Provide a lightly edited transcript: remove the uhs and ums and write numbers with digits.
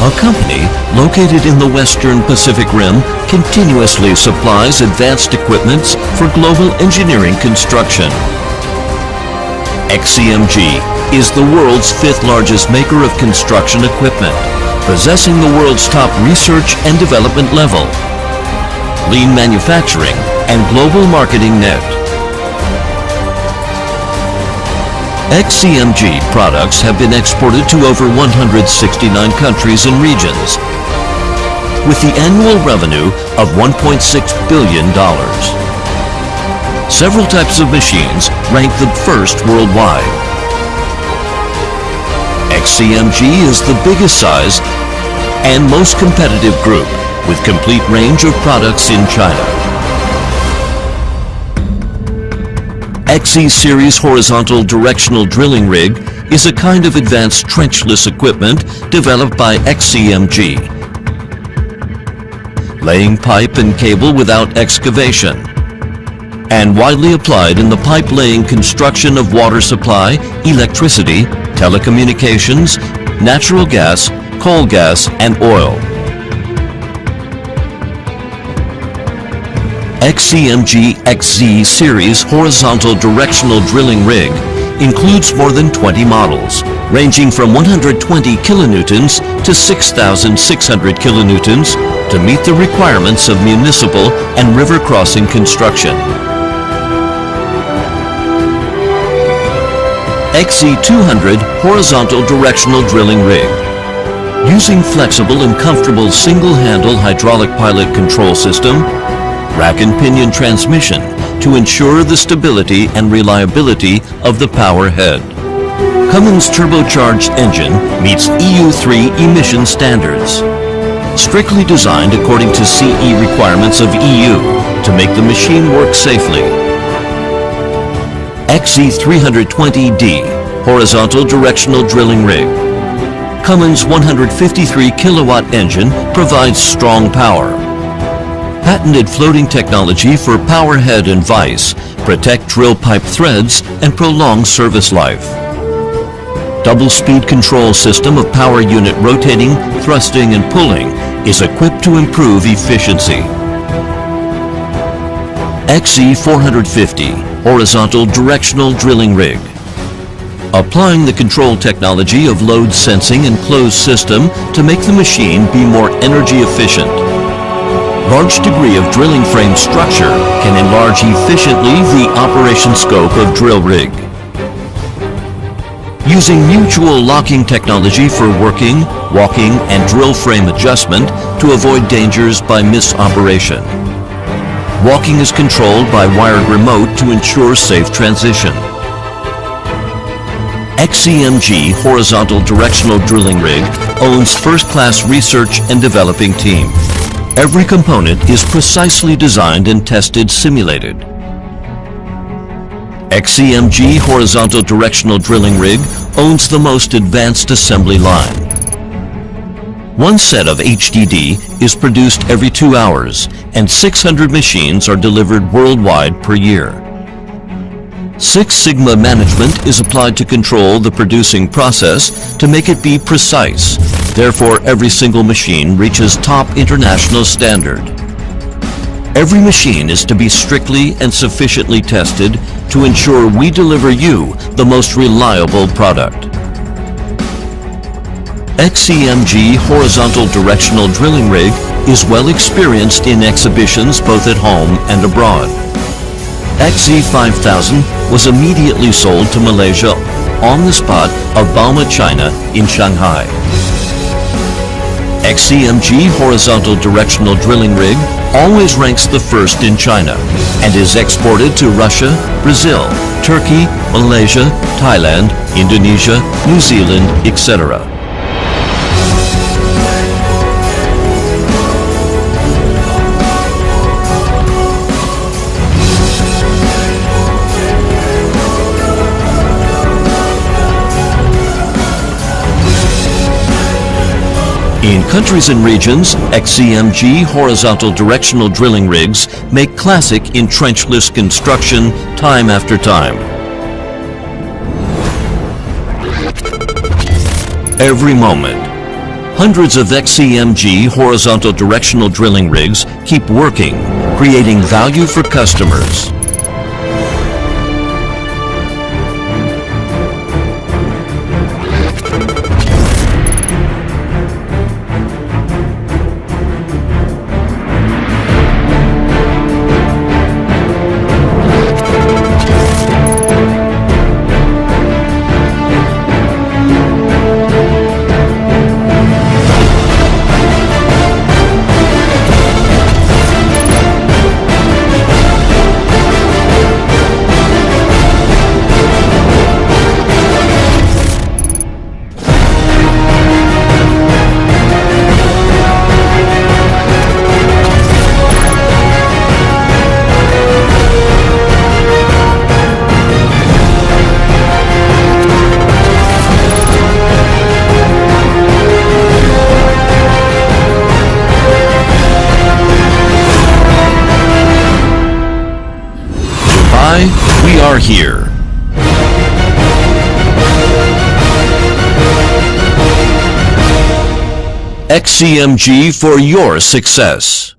A company located in the Western Pacific Rim continuously supplies advanced equipments for global engineering construction. Xcmg is the world's fifth largest maker of construction equipment, possessing the world's top research and development level, lean manufacturing, and global marketing net. Xcmg products have been exported to over 169 countries and regions, with the annual revenue of $1.6 billion. Several types of machines rank the first worldwide. Xcmg is the biggest size and most competitive group, with complete range of products in China. XE Series horizontal directional drilling rig is a kind of advanced trenchless equipment developed by Xcmg, laying pipe and cable without excavation, and widely applied in the pipe laying construction of water supply, electricity, telecommunications, natural gas, coal gas, and oil. Xcmg XZ Series horizontal directional drilling rig includes more than 20 models, ranging from 120 kilonewtons to 6,600 kilonewtons to meet the requirements of municipal and river crossing construction. XE200 horizontal directional drilling rig. Using flexible and comfortable single-handle hydraulic pilot control system, rack and pinion transmission to ensure the stability and reliability of the power head. Cummins turbocharged engine meets EU3 emission standards. Strictly designed according to CE requirements of EU to make the machine work safely. XE320D horizontal directional drilling rig. Cummins 153 kilowatt engine provides strong power. Patented floating technology for power head and vise protect drill pipe threads and prolong service life. Double speed control system of power unit rotating, thrusting, and pulling is equipped to improve efficiency. XE450 horizontal directional drilling rig. Applying the control technology of load sensing and closed system to make the machine be more energy efficient. Large degree of drilling frame structure can enlarge efficiently the operation scope of drill rig. Using mutual locking technology for working, walking, and drill frame adjustment to avoid dangers by misoperation. Walking is controlled by wired remote to ensure safe transition. Xcmg horizontal directional drilling rig owns first-class research and developing team. Every component is precisely designed and tested simulated. Xcmg horizontal directional drilling rig owns the most advanced assembly line. One set of HDD is produced every 2 hours, and 600 machines are delivered worldwide per year. Six Sigma management is applied to control the producing process to make it be precise. Therefore, every single machine reaches top international standard. Every machine is to be strictly and sufficiently tested to ensure we deliver you the most reliable product. Xcmg horizontal directional drilling rig is well experienced in exhibitions both at home and abroad. XE5000 was immediately sold to Malaysia on the spot of Bauma, China in Shanghai. Xcmg horizontal directional drilling rig always ranks the first in China and is exported to Russia, Brazil, Turkey, Malaysia, Thailand, Indonesia, New Zealand, etc. In countries and regions, Xcmg horizontal directional drilling rigs make classic in trenchless construction time after time. Every moment, Hundreds of Xcmg horizontal directional drilling rigs keep working, creating value for customers. We are here. Xcmg for your success.